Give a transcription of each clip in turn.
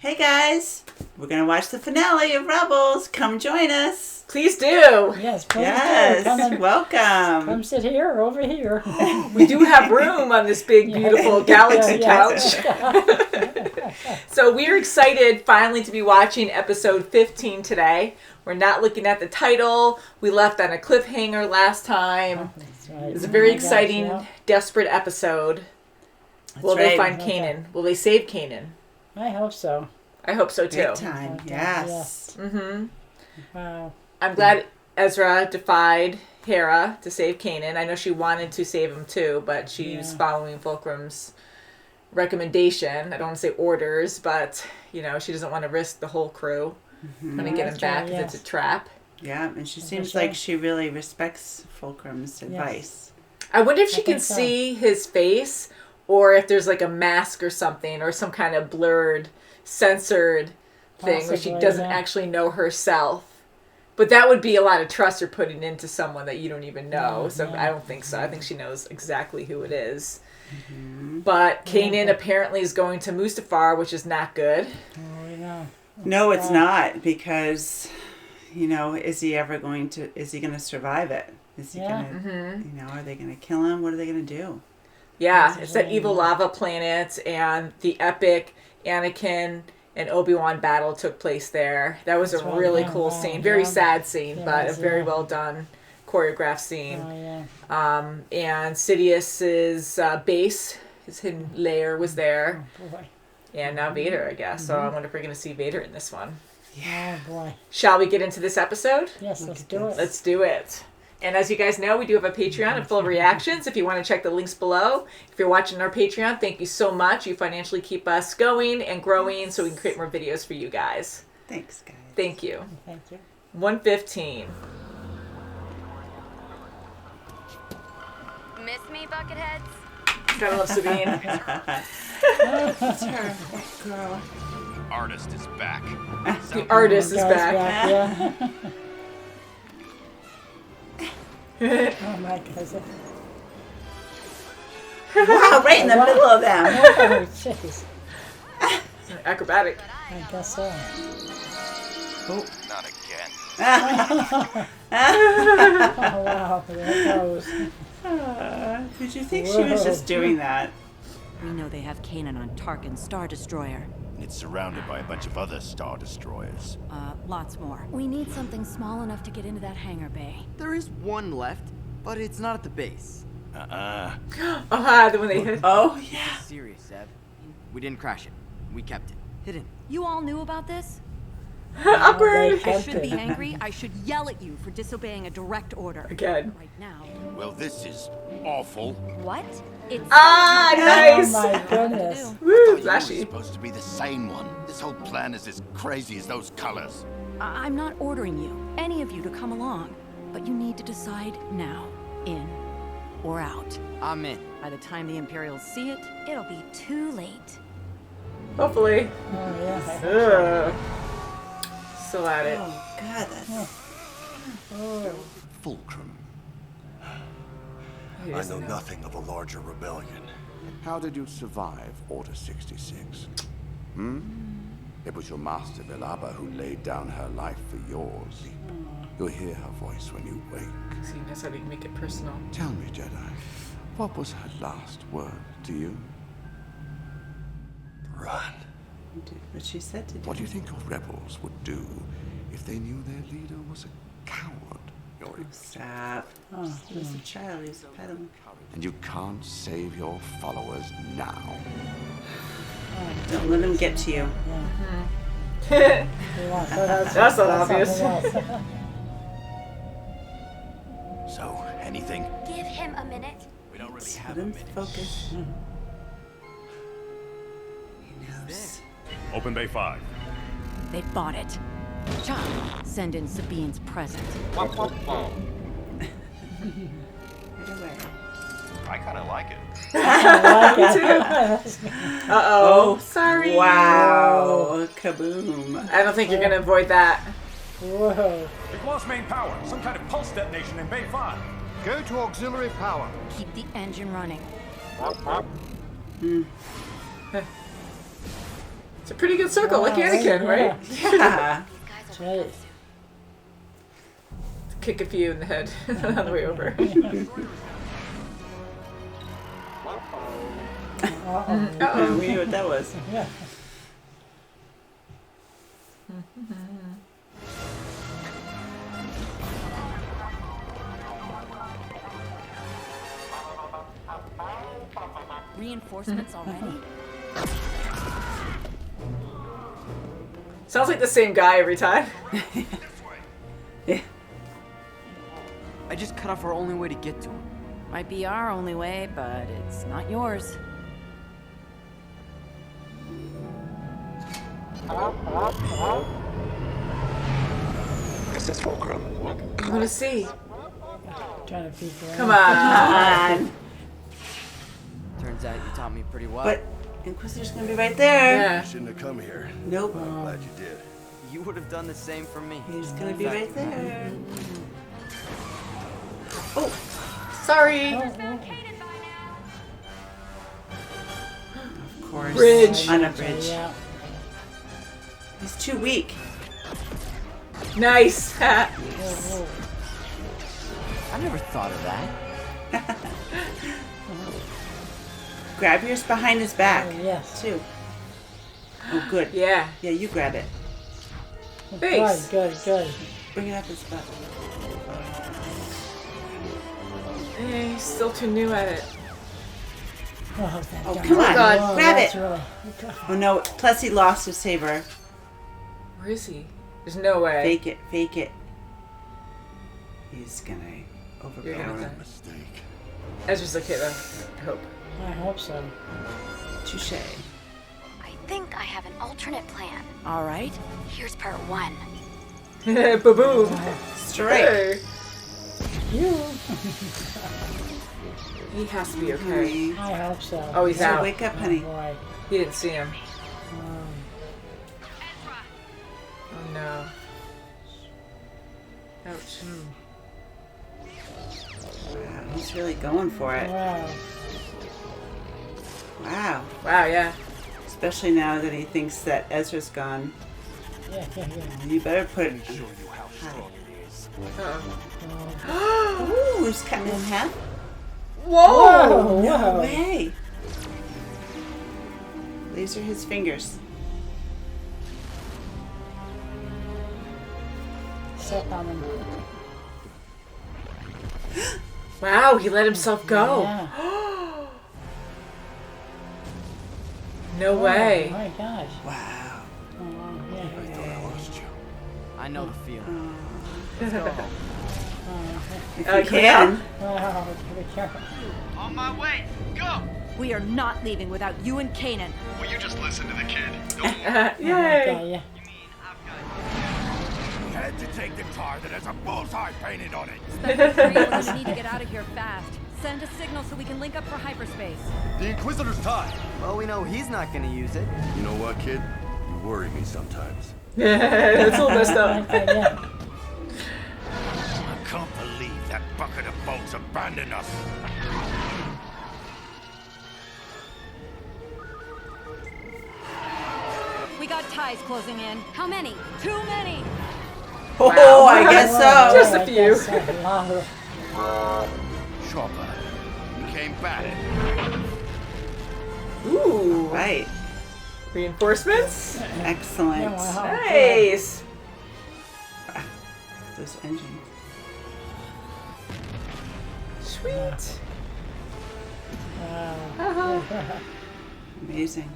Hey guys, we're going to watch the finale of Rebels. Come join us. Please do. Yes, please Yes, do. welcome. Come sit here or over here. We do have room on this big, beautiful galaxy couch. So we're excited finally to be watching episode 15 today. We're not looking at the title. We left on a cliffhanger last time. That's right. It was a very Gosh, exciting, yeah. desperate episode. Will right. they find Kanan? Will they save Kanan? I hope so. I hope so too. Big time, Okay, yes. Mm-hmm. Wow. I'm glad Ezra defied Hera to save Kanan. I know she wanted to save him too, but she's following Fulcrum's recommendation. I don't want to say orders, but she doesn't want to risk the whole crew. Trying to get him back because it's a trap. Yeah, and she seems like she really respects Fulcrum's advice. I wonder if she can see his face, or if there's like a mask or something, or some kind of blurred, censored thing where she doesn't actually know herself. But that would be a lot of trust you're putting into someone that you don't even know. I don't think so. I think she knows exactly who it is. Mm-hmm. But Kanan apparently is going to Mustafar, which is not good. Oh, yeah. No, it's not, because, is he going to survive it? Is he going to, are they going to kill him? What are they going to do? Yeah, it's that evil lava planet, and the epic Anakin and Obi-Wan battle took place there. That was a really cool scene. Very sad scene, but a very well done choreographed scene. Oh, yeah. And Sidious's base, his hidden lair, was there. Oh, boy. And now Vader, I guess. So I wonder if we're going to see Vader in this one. Yeah. Oh, boy. Shall we get into this episode? Yes, let's do it. Let's do it. And as you guys know, we do have a Patreon and full of reactions. If you want to check the links below. If you're watching our Patreon, thank you so much. You financially keep us going and growing so we can create more videos for you guys. Thanks, guys. Thank you. Thank you. 1:15. Miss me, bucketheads? Gotta love Sabine. That's her, girl. Artist is back. The artist is back. Yeah. Oh, my God. Wow, right in the middle of them. Oh, jeez. Acrobatic. I guess so. Not again. Oh, wow. There it goes. Did you think she was just doing that? We know they have Kanan on Tarkin's Star Destroyer. It's surrounded by a bunch of other Star Destroyers. Lots more. We need something small enough to get into that hangar bay. There is one left, but it's not at the base. The one they hit. Oh, yeah. Serious, Seb. We didn't crash it. We kept it. Hidden. You all knew about this? Awkward. I should be angry. I should yell at you for disobeying a direct order. Again. Right now. Well, this is awful. What? It's Nice. Oh, my goodness. Woo, You were flashy. supposed to be the sane one. This whole plan is as crazy as those colors. I'm not ordering you, any of you, to come along. But you need to decide now. In or out. I'm in. By the time the Imperials see it, it'll be too late. Hopefully. Oh, yeah. Still at it. Oh, God, that's... Fulcrum. I know nothing of a larger rebellion. How did you survive Order 66? It was your master, Belaba, who laid down her life for yours. You'll hear her voice when you wake. See, that's how we can make it personal. Tell me, Jedi, what was her last word to you? Run. Did what she said to do. What do you think your rebels would do if they knew their leader was a coward? Stop. Oh, he was a child. He was a peddler. And you can't save your followers now. Don't let him get to you. That's not obvious. So, anything? Give him a minute. We don't really Let him focus. He knows. Open Bay 5. They bought it. Chop, send in Sabine's present. Right away. I kind of like it. Uh-oh. Sorry. Wow. Kaboom. I don't think you're going to avoid that. Whoa. We've lost main power. Some kind of pulse detonation in Bay 5. Go to auxiliary power. Keep the engine running. It's a pretty good circle, like Anakin, right? Yeah. That's right. Kick a few in the head on the way over. Uh-oh. We knew what that was. Yeah. Reinforcements already? Sounds like the same guy every time. Yeah. I just cut off our only way to get to him. Might be our only way, but it's not yours. This is Fulcrum. I want to see. Trying to peek around. Come on. Turns out you taught me pretty well. But Inquisitor's gonna be right there. Yeah. Shouldn't have come here. Nope. I'm glad you did. You would have done the same for me. He's gonna be right there. Oh, Sorry. of course. Bridge. On a bridge. Yeah. He's too weak. Nice. Oh, I never thought of that. Grab yours behind his back. oh, yes. Too. Oh, good. Yeah. Yeah, you grab it. Thanks. Good. Bring it up his butt. He's still too new at it. Oh, thank Oh, God. come on. God. Grab that's it. really- Oh, no. Plus, he lost his saber. Where is he? There's no way. Fake it. Fake it. He's gonna You're gonna overpower die. him. Mistake. Ezra's okay though. I hope. I hope so. Touche. I think I have an alternate plan. All right. Here's part 1. Ba-boom. Straight. Hey. You. He has to be okay. I hope so. Oh, he's So out. wake up, honey. Boy. He didn't see him. Um, Oh no. Ouch. Wow, he's really going for it. wow. Wow. Wow, yeah. Especially now that he thinks that Ezra's gone. Yeah. You better put it. Show you how strong it is. Uh-oh. Ooh, he's cutting it in half. Whoa! No way. These are his fingers. Step on him. Wow, he let himself go. Yeah. No way. Oh my gosh. Wow. Oh, yeah. I thought I lost you. I know the feeling. If Oh, you can. Wow. Be careful. On my way. Go. We are not leaving without you and Kanan. Will you just listen to the kid? Don't Yay. Okay, yeah. We had to take the car that has a bullseye painted on it. We're gonna need to get out of here fast. Send a signal so we can link up for hyperspace. The Inquisitor's time. Well, we know he's not gonna use it. You know what, kid? You worry me sometimes. That's all messed up. Okay, yeah. I can't believe that bucket of bolts abandoned us. We got ties closing in. How many? Too many. Oh, I guess so. Just a I few. guess so. Wow. Chopper, you came back. Ooh. Right. Reinforcements? Excellent. Yeah, wow. Nice. Those engines. Sweet. Wow. Amazing.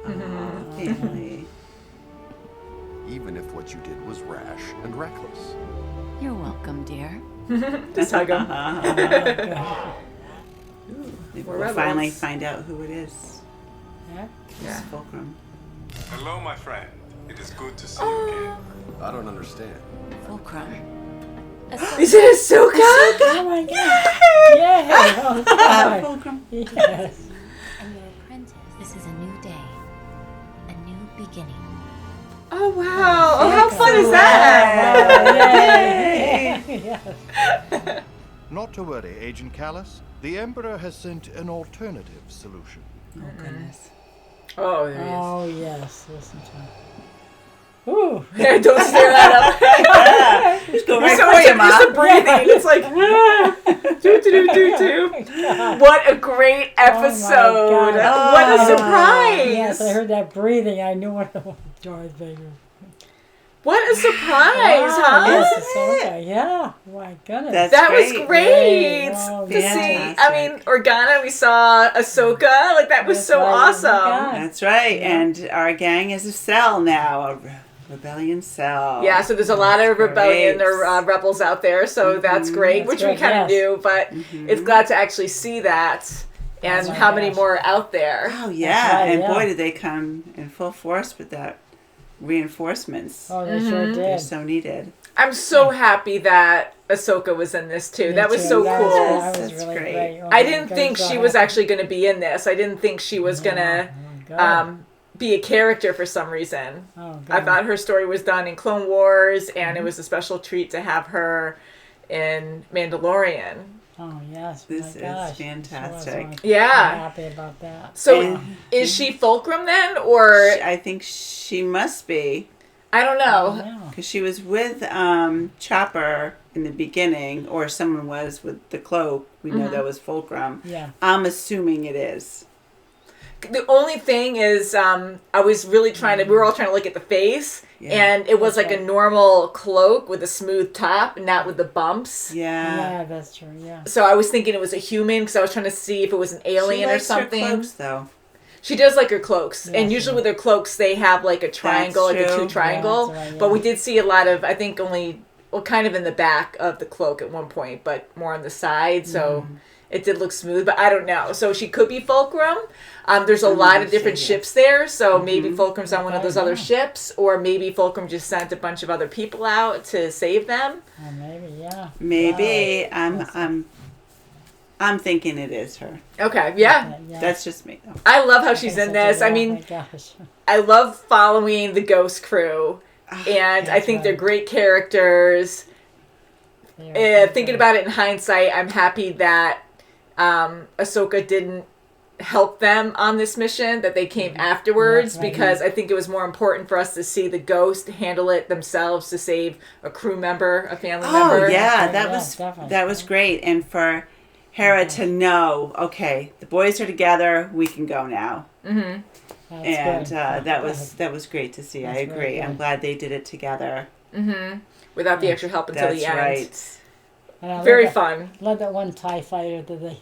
Family. Even if what you did was rash and reckless. You're welcome, dear. Just hug him. Maybe More we'll finally rebels. find out who it is. Yeah. Yeah. Fulcrum. Hello, my friend. It is good to see you again. I don't understand. Fulcrum. Is it Ahsoka? Oh my god. Yeah. Oh, God. Fulcrum. Yes. I'm your apprentice. This is a new day. A new beginning. Oh, wow. Oh, how fun is that? Yay. Yes. Not to worry, Agent Callus. The Emperor has sent an alternative solution. Oh, goodness. Oh, there he is. Oh, yes. Listen to him. Ooh. Yeah, don't stare at him. Just go right So for you, it's Mom. just a breathing. It's like, do. What a great episode. God. What a surprise. Yes, I heard that breathing. I knew what Darth Vader. What a surprise, huh? Yes, Ahsoka. Yeah. My goodness. That was great Wow, to see. fantastic. I mean, Organa, we saw Ahsoka. Like, that was so awesome. That's right. And our gang is a cell now, a rebellion cell. Yeah, so there's a lot of rebellion or rebels out there, so that's great, which we kind of knew, but it's glad to actually see that and how many more are out there. Oh, yeah. And boy, did they come in full force with that reinforcements. Oh, they sure did. They're so needed. I'm so happy that Ahsoka was in this too. That was so cool. That was really great. I didn't think she was actually going to be in this. I didn't think she was going to be a character for some reason. I thought her story was done in Clone Wars, and it was a special treat to have her in Mandalorian. Oh, yes. This is fantastic. I'm happy about that. So, is she Fulcrum then, or? I think she must be. I don't know. Because she was with Chopper in the beginning, or someone was with the cloak. We know that was Fulcrum. Yeah. I'm assuming it is. The only thing is, I was really trying to, we were all trying to look at the face, and it was like a normal cloak with a smooth top, not with the bumps. Yeah, that's true, yeah. So I was thinking it was a human, because I was trying to see if it was an alien or something. Her cloaks, though. She does like her cloaks, and usually with her cloaks, they have like a triangle, like a two triangle, but we did see a lot of, I think only, well, kind of in the back of the cloak at one point, but more on the side, so... It did look smooth, but I don't know. So she could be Fulcrum. There's a lot of different ships there, so maybe Fulcrum's on one of those other ships, or maybe Fulcrum just sent a bunch of other people out to save them. Maybe, yeah. Maybe. I'm thinking it is her. Okay, yeah. That's just me, though. I love how she's in this. I mean, I love following the Ghost crew, and I think they're great characters. Thinking about it in hindsight, I'm happy that Ahsoka didn't help them on this mission, that they came afterwards, because I think it was more important for us to see the Ghost handle it themselves to save a crew member, a family member. Oh, yeah, that was great. And for Hera to know, okay, the boys are together, we can go now. Mm-hmm. And that was great to see. I agree. I'm glad they did it together. Mm-hmm. Without the extra help until the end. That's right. Very fun. Love that one TIE fighter that they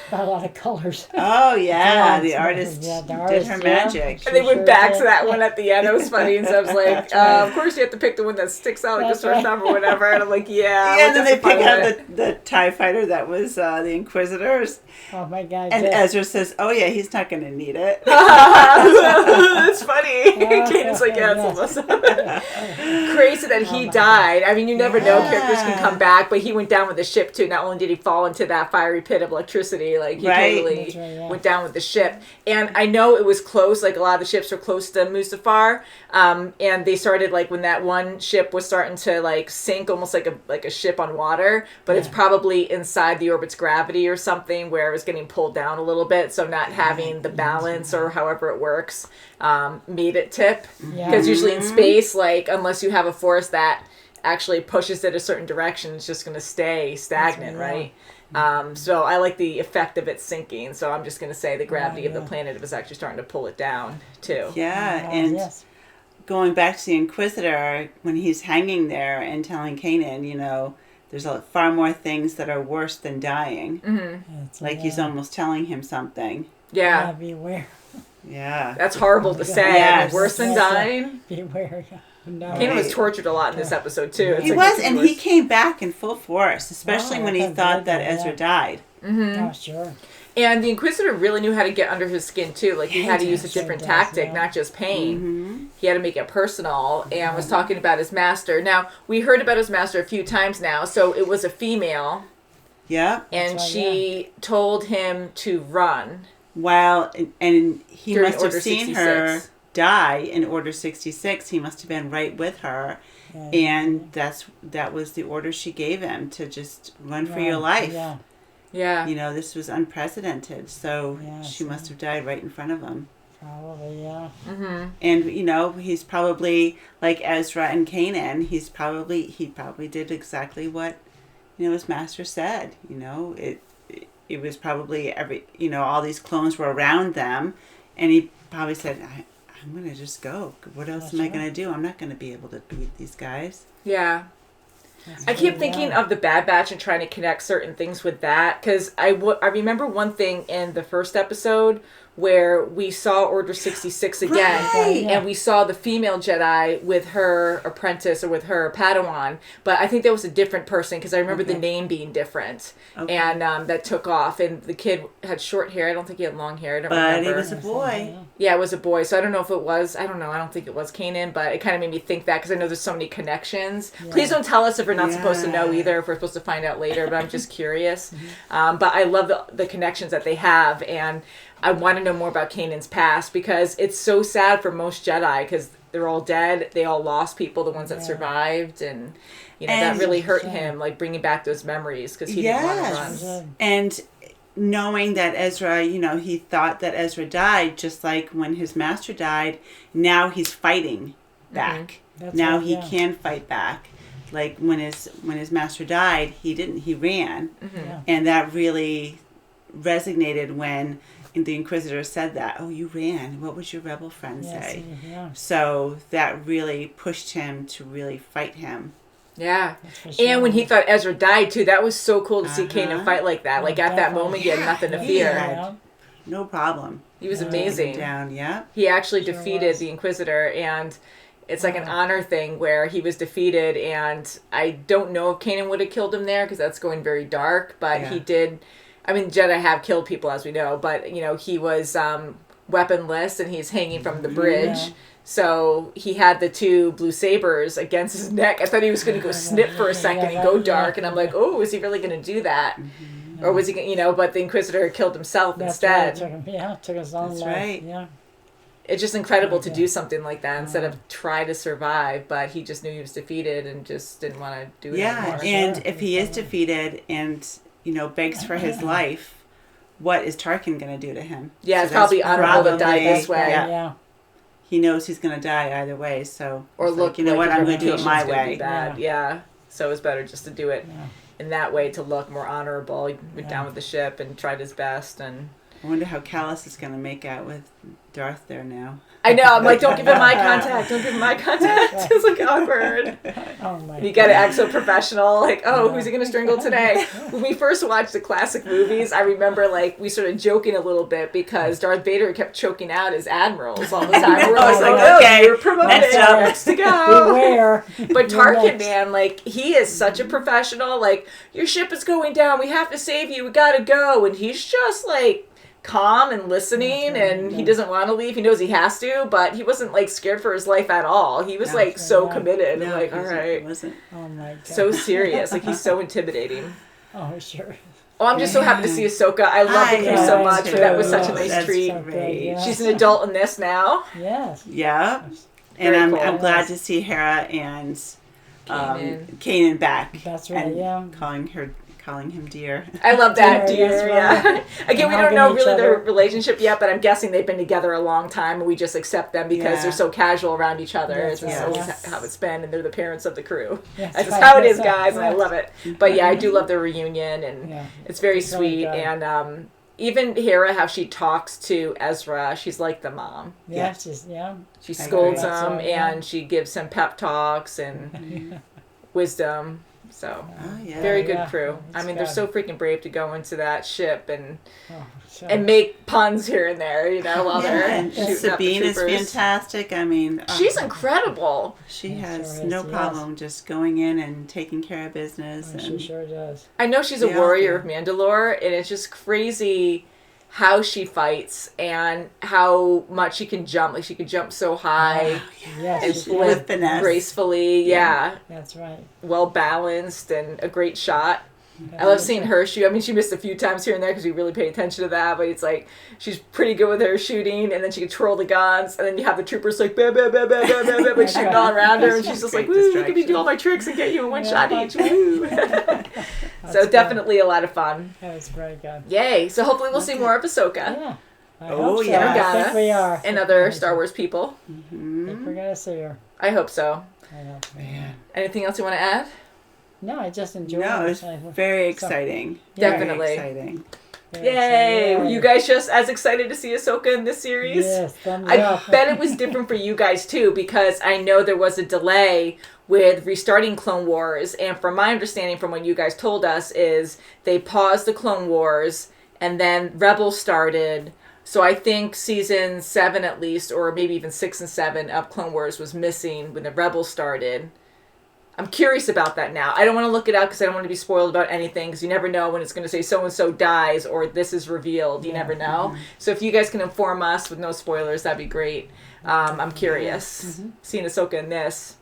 got a lot of colors. Oh, yeah. The artist did her magic. And they went back to that one at the end. It was funny. And so I was like, of course you have to pick the one that sticks out like this first time or whatever. And I'm like, yeah. Yeah, and then they pick out the TIE fighter that was the Inquisitors. Oh, my God. And Ezra says, oh, yeah, he's not going to need it. That's funny. Kaden's like, yeah, it's almost crazy that he died. I mean, you never know. Characters can come back, but he went down with the ship, too. Not only did he fall into that fiery pit of electricity, like, he totally went down with the ship. And I know it was close. Like, a lot of the ships were close to Mustafar. And they started, like, when that one ship was starting to, like, sink, almost like a ship on water. But it's probably inside the orbit's gravity or something where it was getting pulled down a little bit. So not having the balance or however it works made it tip. Because usually in space, like, unless you have a force that actually pushes it a certain direction, it's just going to stay stagnant, right? So I like the effect of it sinking. So I'm just going to say the gravity of the planet was actually starting to pull it down, too. Yeah, and going back to the Inquisitor, when he's hanging there and telling Kanan, you know, there's far more things that are worse than dying. Mm-hmm. Like he's almost telling him something. Yeah, beware. Yeah. That's horrible to say. Yes. Worse than dying. Beware. No. Kanan was tortured a lot in this episode, too. He was, and he came back in full force, especially when he thought that Ezra died. Mm-hmm. Oh, sure. And the Inquisitor really knew how to get under his skin, too. Like, he had to use a different tactic, not just pain. Mm-hmm. He had to make it personal, and was talking about his master. Now, we heard about his master a few times now, so it was a female. Yeah. And she told him to run. Well, and he must have Order seen 66. her die in Order 66. He must have been right with her. And that was the order she gave him, to just run for your life. Yeah. Yeah. You know, this was unprecedented. So she must have died right in front of him. Probably, yeah. Mm-hmm. And, you know, he's probably like Ezra and Kanan. He probably did exactly what, you know, his master said. You know, it was probably all these clones were around them, and he probably said, I'm going to just go. What else am I going to do? I'm not going to be able to beat these guys. Yeah. I keep thinking of the Bad Batch and trying to connect certain things with that, because I remember one thing in the first episode where we saw Order 66 again, and we saw the female Jedi with her apprentice or with her Padawan, but I think that was a different person, because I remember the name being different, and that took off, and the kid had short hair. I don't think he had long hair. I don't remember. But he was a boy. Yeah, it was a boy, so I don't know if it was, I don't think it was Kanan, but it kind of made me think that, because I know there's so many connections. Yeah. Please don't tell us if we're not supposed to know either, if we're supposed to find out later, but I'm just curious. But I love the connections that they have, and I want to know more about Kanan's past, because it's so sad for most Jedi, because they're all dead. They all lost people, the ones that survived, and you know that really hurt him, like bringing back those memories, because he didn't want to run. And knowing that Ezra, you know, he thought that Ezra died, just like when his master died. Now he's fighting back. Now he can fight back. Like when his master died, he didn't. He ran, and that really resonated when the Inquisitor said that. Oh, you ran. What would your rebel friend say? So that really pushed him to really fight him. Yeah. And when he thought Ezra died too, that was so cool to see Kanan fight like that. Like at that moment, he had nothing to fear. No problem. He was amazing. Down, He actually defeated the Inquisitor, and it's like an honor thing where he was defeated, and I don't know if Kanan would have killed him there, because that's going very dark, but he did. I mean, Jedi have killed people, as we know, but, you know, he was weaponless, and he's hanging from the bridge. Yeah. So he had the two blue sabers against his neck. I thought he was going to go snip for a second and go dark, and I'm like, oh, is he really going to do that? Or was he going to, you know, but the Inquisitor killed himself instead. Right. Took his own life. Right. Yeah. It's just incredible to do something like that instead of try to survive, but he just knew he was defeated and just didn't want to do it anymore. And if he is defeated and, you know, begs for his life, what is Tarkin going to do to him? Yeah, it's probably honorable to die this way. Yeah. He knows he's going to die either way, so... Or look, like, you know what, I'm going to do it my way. Yeah. So it's better just to do it in that way to look more honorable. He went down with the ship and tried his best, and... I wonder how Callus is going to make out with Darth there now. I know. I'm like, don't give him eye contact. Don't give him eye contact. It's like awkward. Oh my you got to act so professional. Like, oh, who's he going to strangle today? When we first watched the classic movies, I remember like we started joking a little bit because Darth Vader kept choking out his admirals all the time. We're always like, oh, okay, you're promoted. Next to go. Beware. But Tarkin, man, like he is such a professional. Like, your ship is going down. We have to save you. We got to go. And he's just like calm and listening, and he doesn't want to leave. He knows he has to, but he wasn't like scared for his life at all. He was like so committed. I'm like, all right, oh my God, so serious. Like he's so intimidating. Oh sure. Oh, I'm just so happy to see Ahsoka. I love the crew so much. That was such a nice treat. So she's an adult in this now. Yes. Yeah, and I'm glad to see Hera and Kanan back. That's right. And calling him dear. I love that, dear. Right. Again, we don't know really their relationship yet, but I'm guessing they've been together a long time, and we just accept them because they're so casual around each other. It's always how it's been, and they're the parents of the crew. That's just how it is, guys, and I love it. But yeah, I do love their reunion, and it's very sweet. Really, and even Hera, how she talks to Ezra, she's like the mom. She scolds him, and she gives him pep talks and wisdom. So, very good crew. I mean, they're so freaking brave to go into that ship and make puns here and there, you know, while they're shooting Sabine up the troopers. is fantastic. I mean, she's incredible. She has no problem just going in and taking care of business. And she sure does. I know she's a warrior of Mandalore, and it's just crazy how she fights and how much she can jump. Like, she can jump so high and flip gracefully. Yeah. That's right. Well balanced and a great shot. I love seeing her shoot. I mean, she missed a few times here and there because we really pay attention to that, but it's like she's pretty good with her shooting, and then she can twirl the guns, and then you have the troopers like bah, bah, bah, bah, bah, bah, bah, like shooting all around her, and she's just like, woo, look at me do all my tricks and get you in one shot each. Woo. So definitely a lot of fun. That was very good. Yay. So hopefully we'll see more of Ahsoka. Yeah. I hope so. yeah. I think we are. And other Star Wars people. I think we're going to see her. I hope so. I hope so. Anything else you want to add? No, I just enjoyed it. No, it's very exciting. Definitely. Very exciting. Yay! Were you guys just as excited to see Ahsoka in this series? Yes, thumbs I up. bet it was different for you guys too, because I know there was a delay with restarting Clone Wars, and from my understanding from what you guys told us is they paused the Clone Wars and then Rebels started. So I think season 7 at least, or maybe even 6 and 7 of Clone Wars was missing when the Rebels started. I'm curious about that now. I don't want to look it up because I don't want to be spoiled about anything, because you never know when it's going to say so-and-so dies or this is revealed. You never know. Mm-hmm. So if you guys can inform us with no spoilers, that'd be great. I'm curious. Mm-hmm. Seeing Ahsoka in this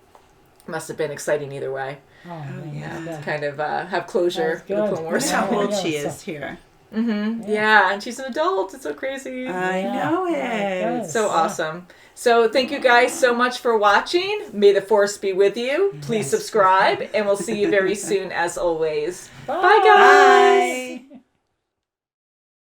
must have been exciting either way. Oh, yeah. To kind of have closure for the Clone Wars. Look how old she is here. Mm-hmm. Yeah, and she's an adult. It's so crazy. I know it. So awesome. So thank you guys so much for watching. May the Force be with you. Please subscribe, and we'll see you very soon as always. Bye guys.